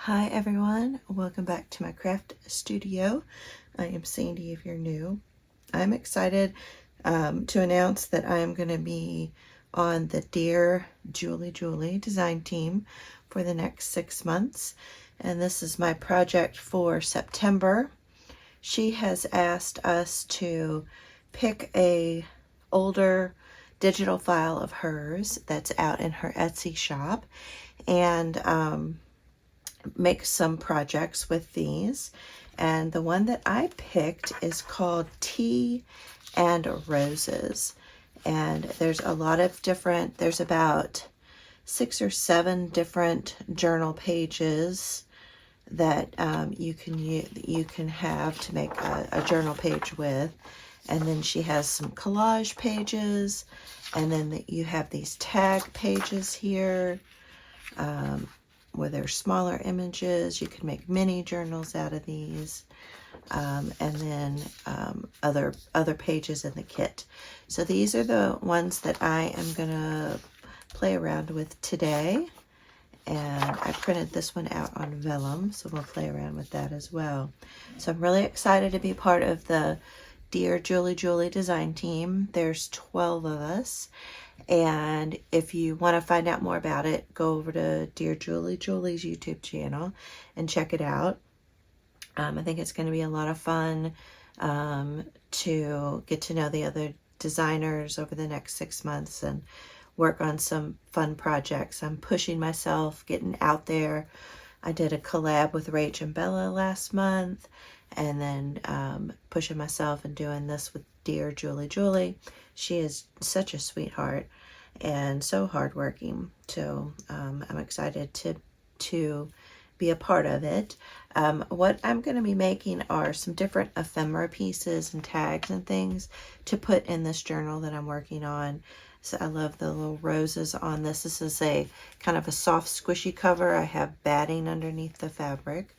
Hi everyone, welcome back to my craft studio. I am Sandy if you're new. I'm excited to announce that I am going to be on the Dear Julie design team for the next 6 months, and this is my project for September. She has asked us to pick a older digital file of hers that's out in her Etsy shop and make some projects with these. And the one that I picked is called Tea and Roses. And there's a lot of different, there's about 6 or 7 different journal pages that you can have to make a journal page with. And then she has some collage pages, and then you have these tag pages here where there's smaller images. You can make mini journals out of these, and then other pages in the kit. So these are the ones that I am gonna play around with today, and I printed this one out on vellum, so we'll play around with that as well. So I'm really excited to be part of the Dear Julie design team. There's 12 of us. And if you want to find out more about it, go over to Dear Julie's YouTube channel and check it out. I think it's going to be a lot of fun to get to know the other designers over the next 6 months and work on some fun projects. I'm pushing myself, getting out there. I did a collab with Rach and Bella last month, and then pushing myself and doing this with Dear Julie. She is such a sweetheart and so hardworking. So I'm excited to be a part of it. What I'm going to be making are some different ephemera pieces and tags and things to put in this journal that I'm working on. So I love the little roses on this. This is a kind of a soft squishy cover. I have batting underneath the fabric,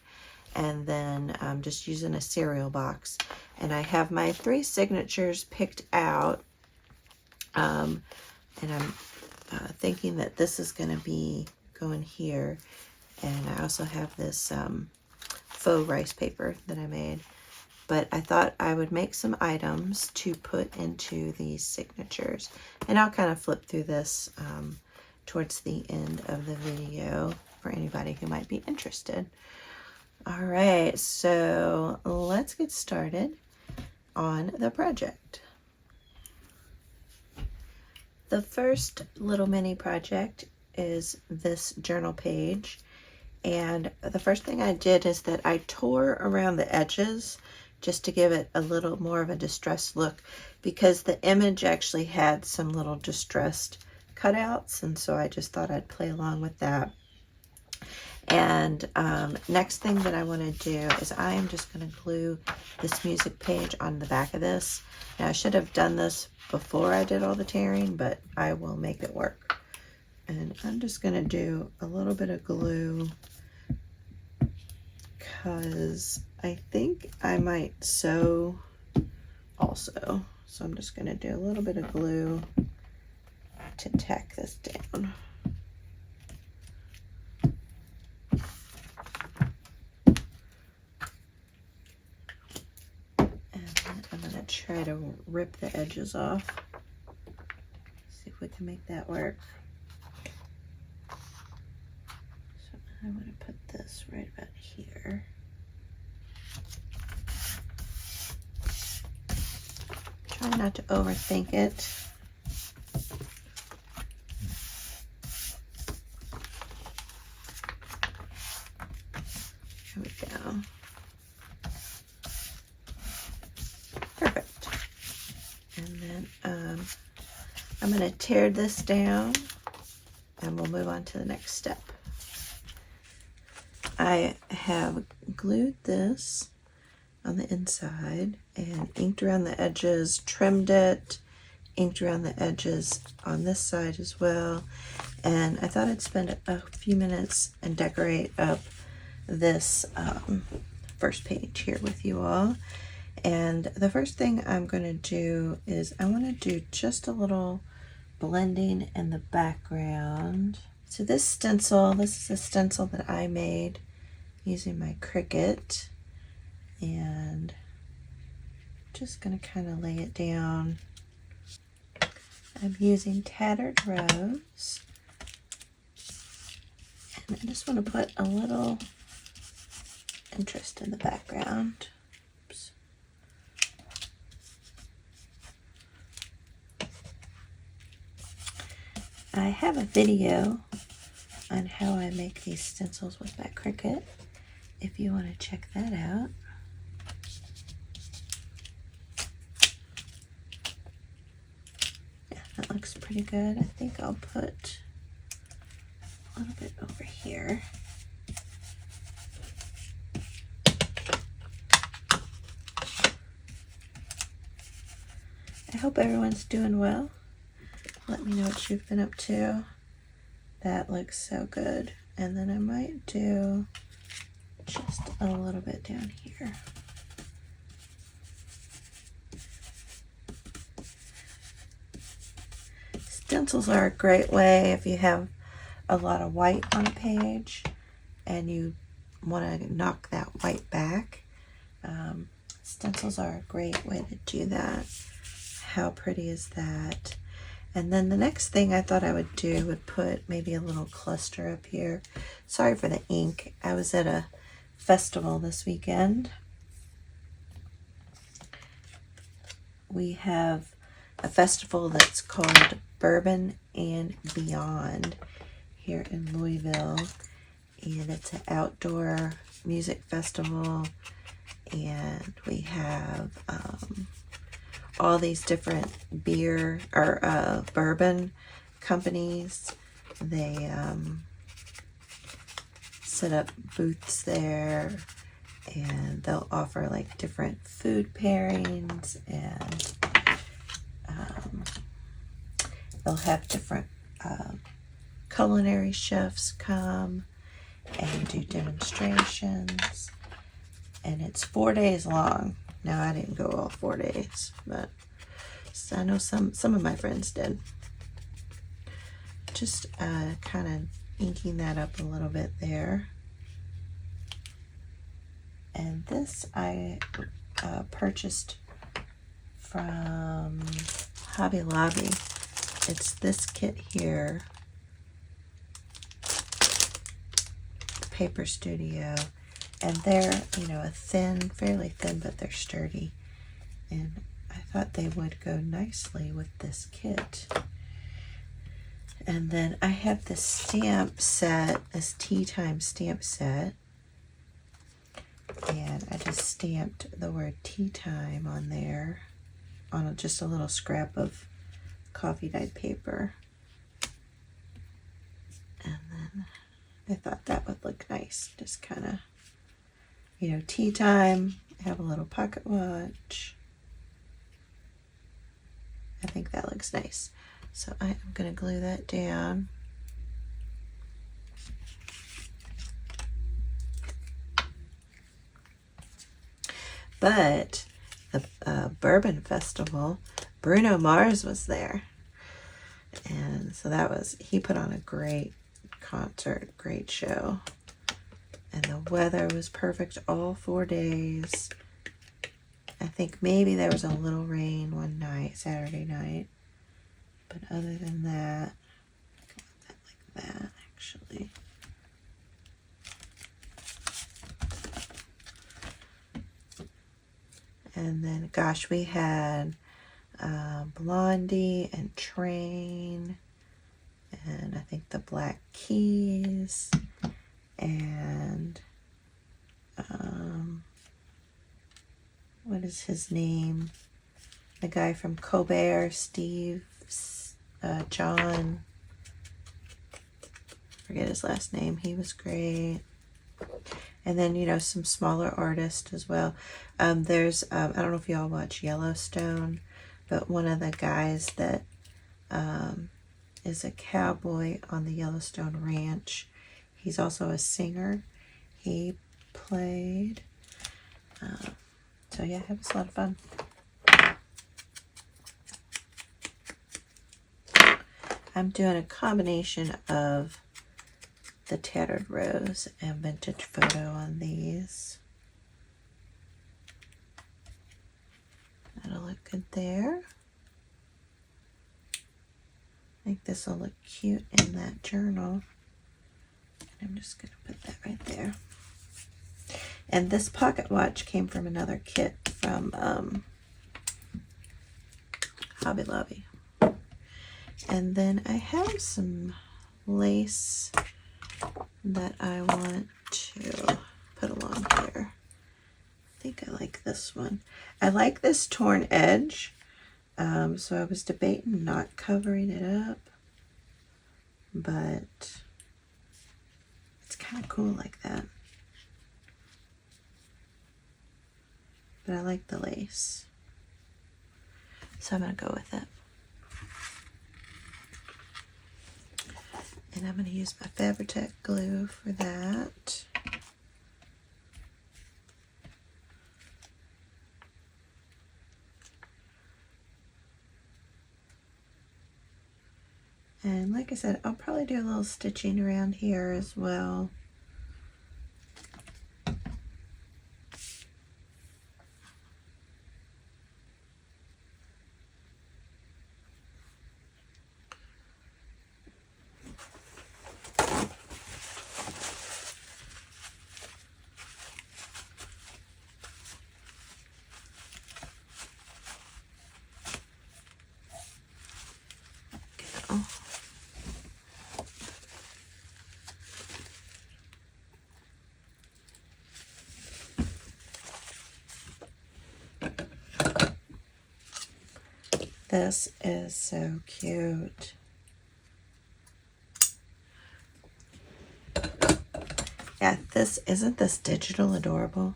and then I'm just using a cereal box. And I have my 3 signatures picked out, and I'm thinking that this is going to be going here. And I also have this faux rice paper that I made. But I thought I would make some items to put into these signatures. And I'll kind of flip through this towards the end of the video for anybody who might be interested. All right, so let's get started on the project. The first little mini project is this journal page. And the first thing I did is that I tore around the edges just to give it a little more of a distressed look, because the image actually had some little distressed cutouts, and so I just thought I'd play along with that. And next thing that I want to do is I am just going to glue this music page on the back of this. Now I should have done this before I did all the tearing, but I will make it work. And I'm just going to do a little bit of glue because I think I might sew also. So I'm just going to do a little bit of glue to tack this down. And I'm going to try to rip the edges off. See if we can make that work. So I'm going to put this right about here. Try not to overthink it. Here we go. Perfect. And then I'm going to tear this down, and we'll move on to the next step. I have glued this on the inside and inked around the edges, trimmed it, inked around the edges on this side as well. And I thought I'd spend a few minutes and decorate up this first page here with you all. And the first thing I'm going to do is I want to do just a little blending in the background. So this is a stencil that I made using my Cricut, and just going to kind of lay it down. I'm using Tattered Rose, and I just want to put a little interest in the background. Oops. I have a video on how I make these stencils with my Cricut, if you want to check that out. Yeah, that looks pretty good. I think I'll put a little bit over here. I hope everyone's doing well. Let me know what you've been up to. That looks so good. And then I might do just a little bit down here. Stencils are a great way if you have a lot of white on a page and you want to knock that white back. Stencils are a great way to do that. How pretty is that? And then the next thing I thought I would do would put maybe a little cluster up here. Sorry for the ink. I was at a festival this weekend. We have a festival that's called Bourbon and Beyond here in Louisville. And it's an outdoor music festival. And we have all these different beer or bourbon companies. They set up booths there, and they'll offer like different food pairings, and they'll have different culinary chefs come and do demonstrations. And it's 4 days long. Now, I didn't go all 4 days, but I know some of my friends did. Just kind of inking that up a little bit there. And this I purchased from Hobby Lobby. It's this kit here, Paper Studio. And they're, you know, a thin, fairly thin, but they're sturdy. And I thought they would go nicely with this kit. And then I have this stamp set, this Tea Time stamp set. And I just stamped the word Tea Time on there, on just a little scrap of coffee dyed paper. And then I thought that would look nice, just kind of, you know, tea time, have a little pocket watch. I think that looks nice. So I am going to glue that down. But the Bourbon Festival, Bruno Mars was there. And so that was, he put on a great concert, great show. And the weather was perfect all 4 days. I think maybe there was a little rain one night, Saturday night. But other than that, like that actually. And then, gosh, we had Blondie and Train. And I think the Black Keys. And what is his name? The guy from Colbert, Steve, John. Forget his last name. He was great. And then, you know, some smaller artists as well. There's, I don't know if y'all watch Yellowstone, but one of the guys that is a cowboy on the Yellowstone Ranch, he's also a singer. He played. So yeah, it was a lot of fun. I'm doing a combination of the tattered rose and vintage photo on these. That'll look good there. I think this will look cute in that journal. I'm just going to put that right there. And this pocket watch came from another kit from Hobby Lobby. And then I have some lace that I want to put along here. I think I like this one. I like this torn edge. So I was debating not covering it up, but it's kind of cool like that. But I like the lace, so I'm going to go with it. And I'm going to use my Fabri-Tac glue for that. And like I said, I'll probably do a little stitching around here as well. This is so cute. Yeah, isn't this digital adorable?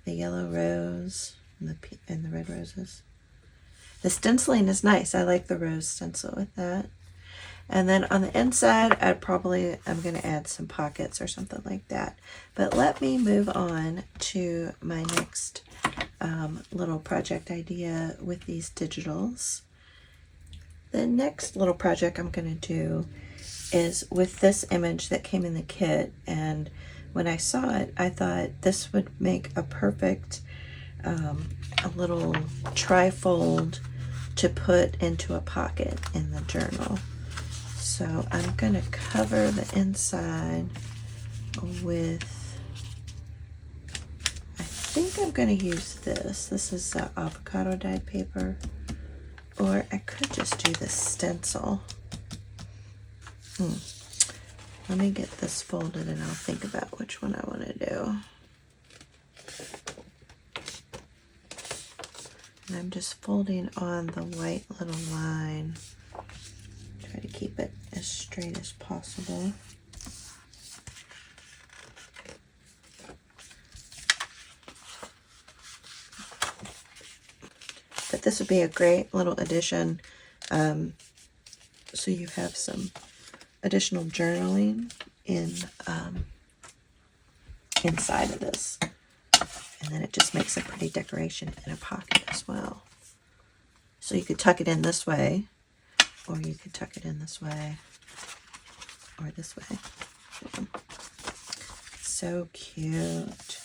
The yellow rose and the red roses. The stenciling is nice. I like the rose stencil with that. And then on the inside, I'm going to add some pockets or something like that. But let me move on to my next little project idea with these digitals. The next little project I'm going to do is with this image that came in the kit, and when I saw it, I thought this would make a perfect a little trifold to put into a pocket in the journal. So I'm going to cover the inside with, I think I'm going to use this. This is avocado dyed paper. Or I could just do the stencil. Let me get this folded and I'll think about which one I want to do. And I'm just folding on the white little line. Try to keep it as straight as possible. But this would be a great little addition, so you have some additional journaling inside of this, and then it just makes a pretty decoration in a pocket as well. So you could tuck it in this way, or you could tuck it in this way, or this way. So cute.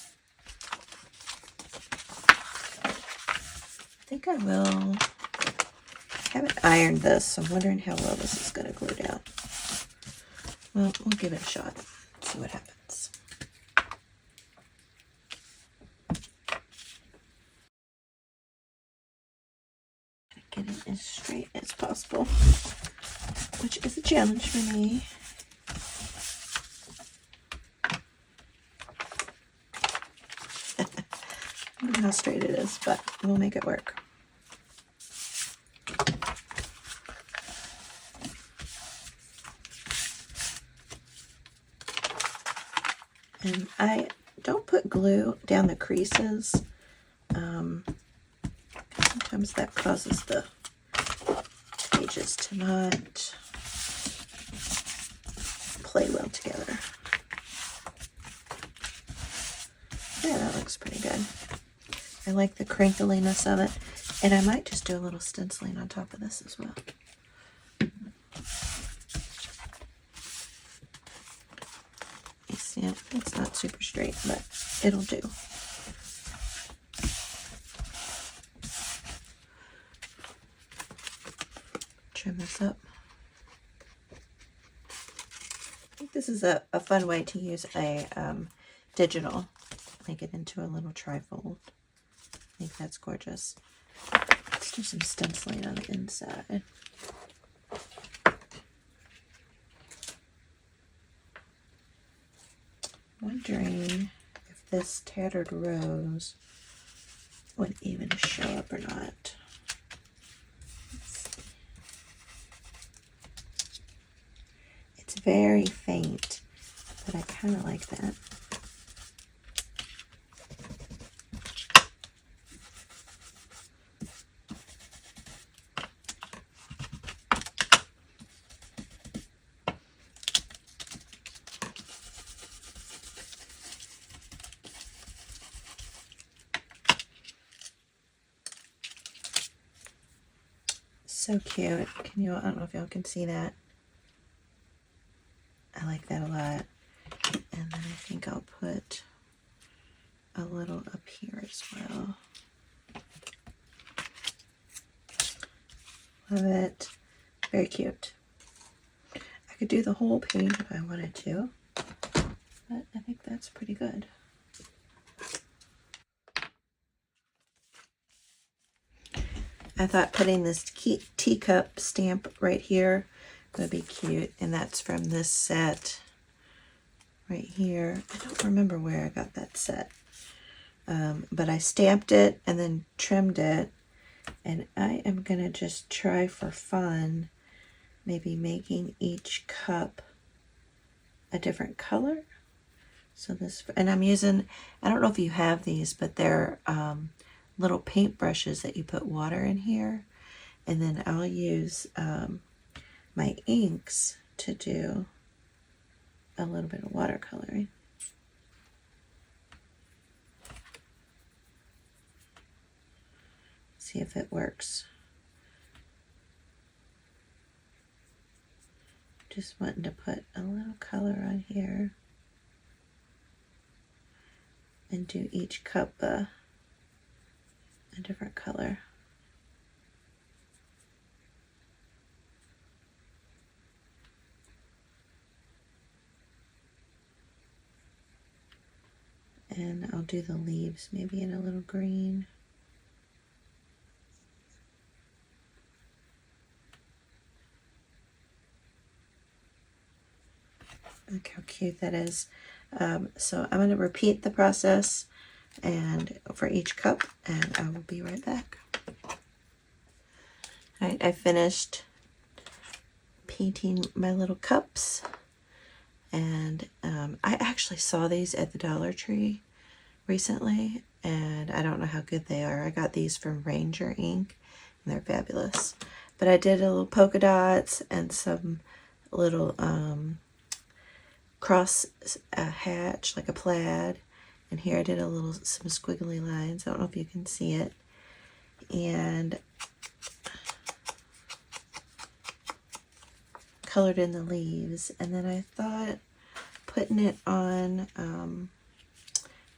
I think I will. I haven't ironed this, so I'm wondering how well this is going to glue down. Well, we'll give it a shot. See what happens. Get it as straight as possible, which is a challenge for me. I don't know how straight it is, but we'll make it work. And I don't put glue down the creases. Sometimes that causes the pages to not play well together. Yeah, that looks pretty good. I like the crinkliness of it. And I might just do a little stenciling on top of this as well. Yeah, it's not super straight, but it'll do. Trim this up. I think this is a fun way to use a digital. Make it into a little trifold. I think that's gorgeous. Let's do some stenciling on the inside. Wondering if this tattered rose would even show up or not. It's very faint, but I kind of like that. So cute. Can you? I don't know if y'all can see that. I like that a lot. And then I think I'll put a little up here as well. Love it. Very cute. I could do the whole page if I wanted to, but I think that's pretty good. I thought putting this teacup stamp right here would be cute, and that's from this set right here. I don't remember where I got that set, but I stamped it and then trimmed it, and I am gonna just try for fun maybe making each cup a different color. So this, and I'm using, I don't know if you have these, but they're little paint brushes that you put water in here, and then I'll use my inks to do a little bit of watercoloring. See if it works. Just wanting to put a little color on here and do each cup a different color. And I'll do the leaves maybe in a little green. Look how cute that is. So I'm going to repeat the process and for each cup, and I will be right back. All right, I finished painting my little cups, and I actually saw these at the Dollar Tree recently, and I don't know how good they are. I got these from Ranger ink, and they're fabulous. But I did a little polka dots and some little cross hatch, like a plaid. And here I did some squiggly lines. I don't know if you can see it. And colored in the leaves. And then I thought putting it on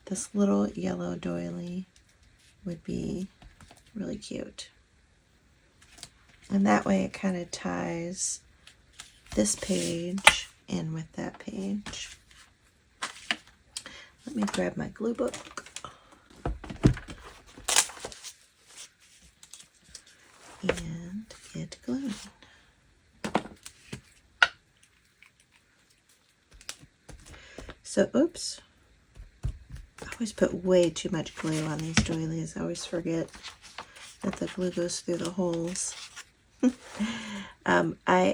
this little yellow doily would be really cute. And that way it kind of ties this page in with that page. Let me grab my glue book. And get glued. So, oops. I always put way too much glue on these doilies. I always forget that the glue goes through the holes.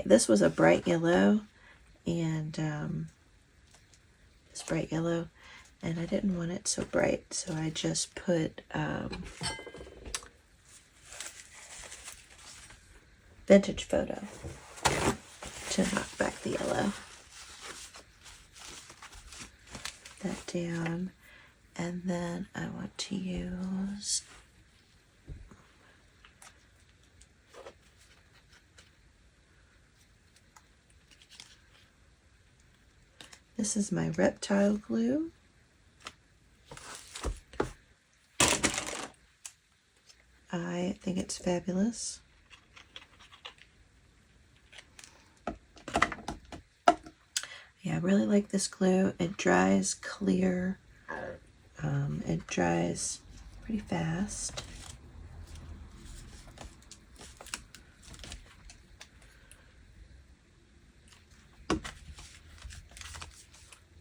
This was a bright yellow, and this bright yellow, and I didn't want it so bright, so I just put Vintage Photo to knock back the yellow. That down, and then I want to use This is my reptile glue. I think it's fabulous. Yeah, I really like this glue. It dries clear. It dries pretty fast.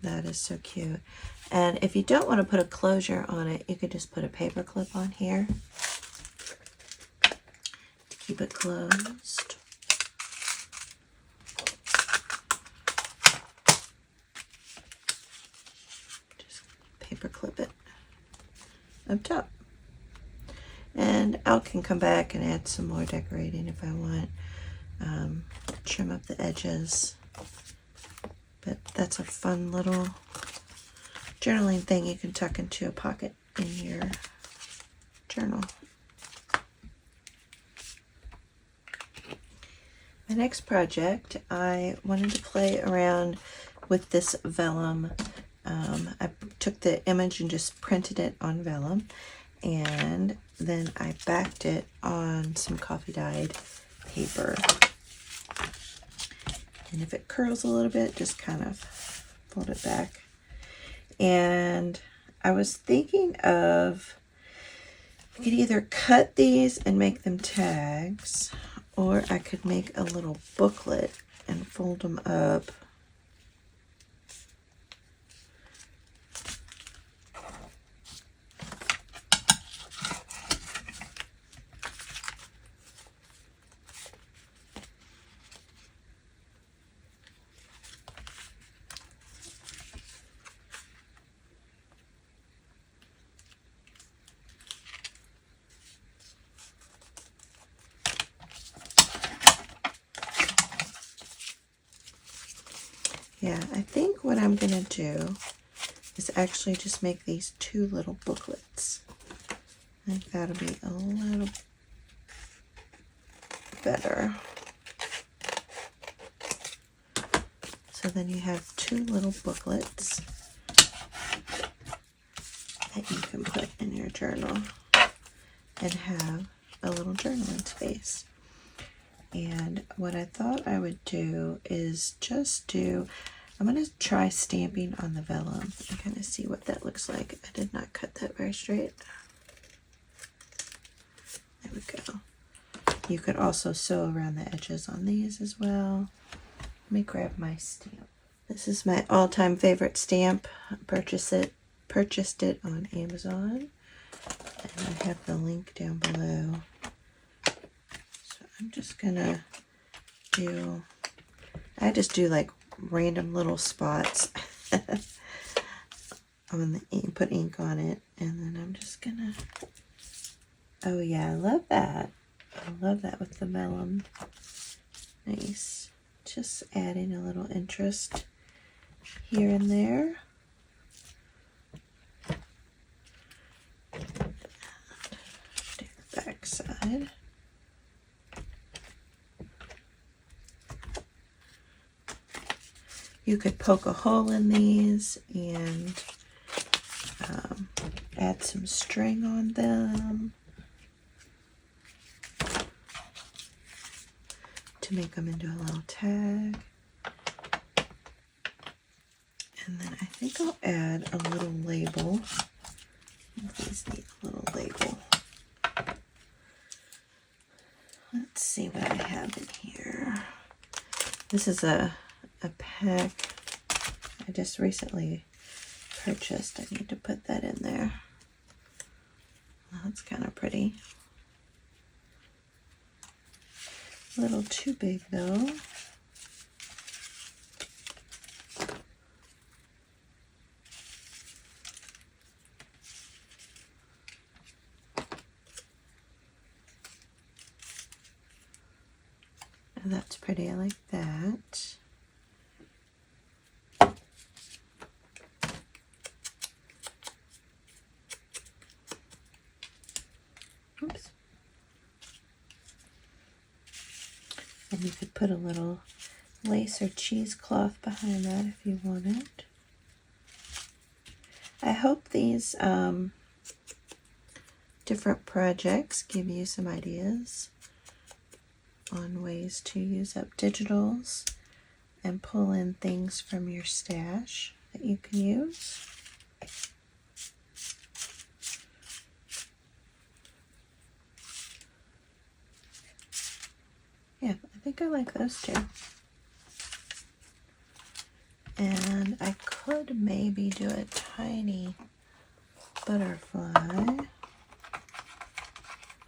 That is so cute. And if you don't want to put a closure on it, you could just put a paper clip on here to keep it closed. Just paper clip it up top. And I can come back and add some more decorating if I want. Trim up the edges. But that's a fun little journaling thing you can tuck into a pocket in your journal. My next project, I wanted to play around with this vellum. I took the image and just printed it on vellum, and then I backed it on some coffee dyed paper. And if it curls a little bit, just kind of fold it back. And I was thinking of, I could either cut these and make them tags, or I could make a little booklet and fold them up. Yeah, I think what I'm going to do is actually just make these two little booklets. I think that'll be a little better. So then you have two little booklets that you can put in your journal and have a little journaling space. And what I thought I would do is just do, I'm going to try stamping on the vellum and kind of see what that looks like. I did not cut that very straight. There we go. You could also sew around the edges on these as well. Let me grab my stamp. This is my all-time favorite stamp. I purchased it on Amazon. And I have the link down below. So I'm just gonna do, I just do like random little spots on the ink, put ink on it, and then I'm just gonna, oh yeah, I love that. I love that with the vellum. Nice. Just adding a little interest here and there. Do the back side. You could poke a hole in these and add some string on them to make them into a little tag. And then I think I'll add a little label. These need a little label. Let's see what I have in here. This is a pack I just recently purchased. I need to put that in there. Well, that's kind of pretty. A little too big though. That's pretty, I like that. Oops. And you could put a little lace or cheesecloth behind that if you wanted. hope these different projects give you some ideas on ways to use up digitals and pull in things from your stash that you can use. Yeah, I think I like those two. And I could maybe do a tiny butterfly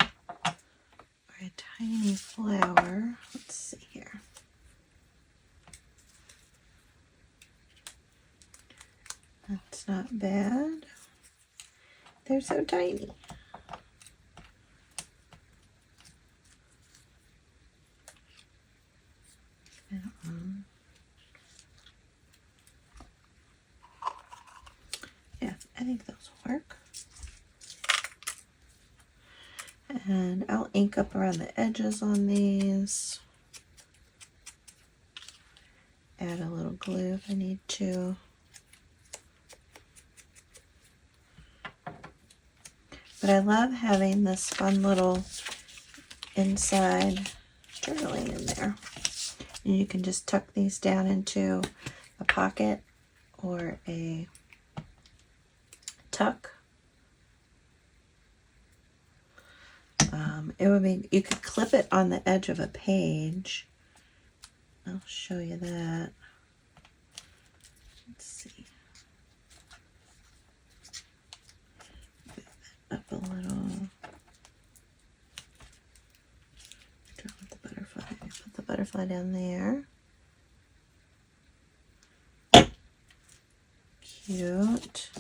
or a tiny flower. Let's see here. That's not bad. They're so tiny. Yeah, I think those will work. And I'll ink up around the edges on these. Add a little glue if I need to. But I love having this fun little inside journaling in there. And you can just tuck these down into a pocket or a tuck. It would be, you could clip it on the edge of a page. I'll show you that. Let's see. Up a little. Draw with the butterfly. Put the butterfly down there. Cute.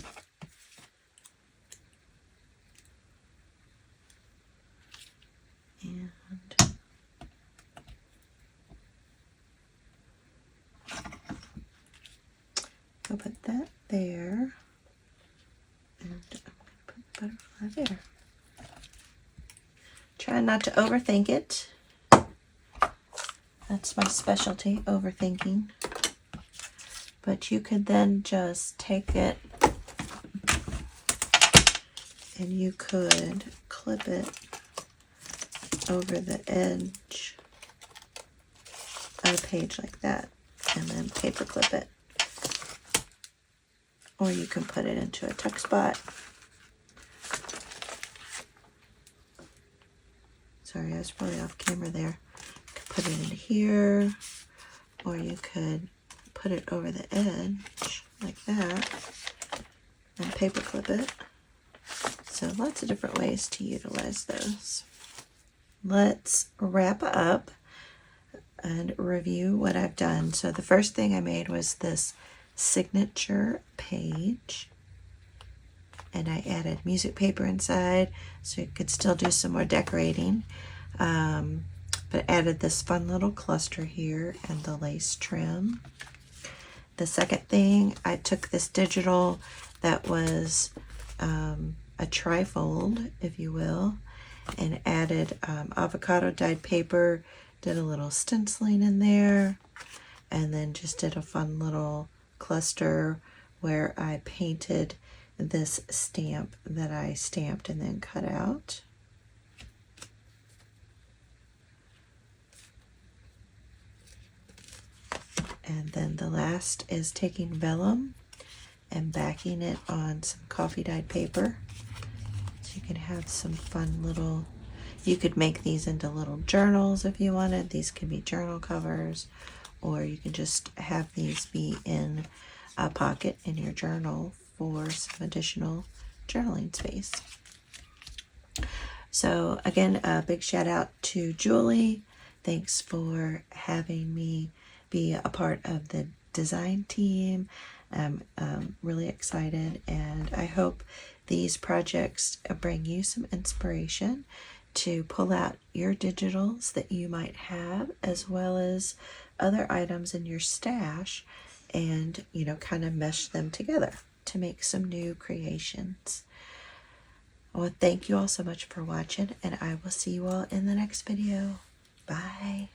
And I'll put that there. And I'm going to put the butterfly there. Try not to overthink it. That's my specialty, overthinking. But you could then just take it and you could clip it over the edge of a page like that and then paper clip it. Or you can put it into a tuck spot. Sorry, I was probably off camera there. You could put it in here, or you could put it over the edge like that and paper clip it. So lots of different ways to utilize those. Let's wrap up and review what I've done. So the first thing I made was this signature page, and I added music paper inside so you could still do some more decorating, but added this fun little cluster here and the lace trim. The second thing, I took this digital that was a trifold, if you will, and added avocado dyed paper, did a little stenciling in there, and then just did a fun little cluster where I painted this stamp that I stamped and then cut out. And then the last is taking vellum and backing it on some coffee dyed paper. So you can have some fun little, you could make these into little journals if you wanted. These could be journal covers, or you can just have these be in a pocket in your journal for some additional journaling space. So again, a big shout out to Julie. Thanks for having me be a part of the design team. I'm really excited, and I hope these projects bring you some inspiration to pull out your digitals that you might have, as well as other items in your stash, and kind of mesh them together to make some new creations. Well, thank you all so much for watching, and I will see you all in the next video. Bye.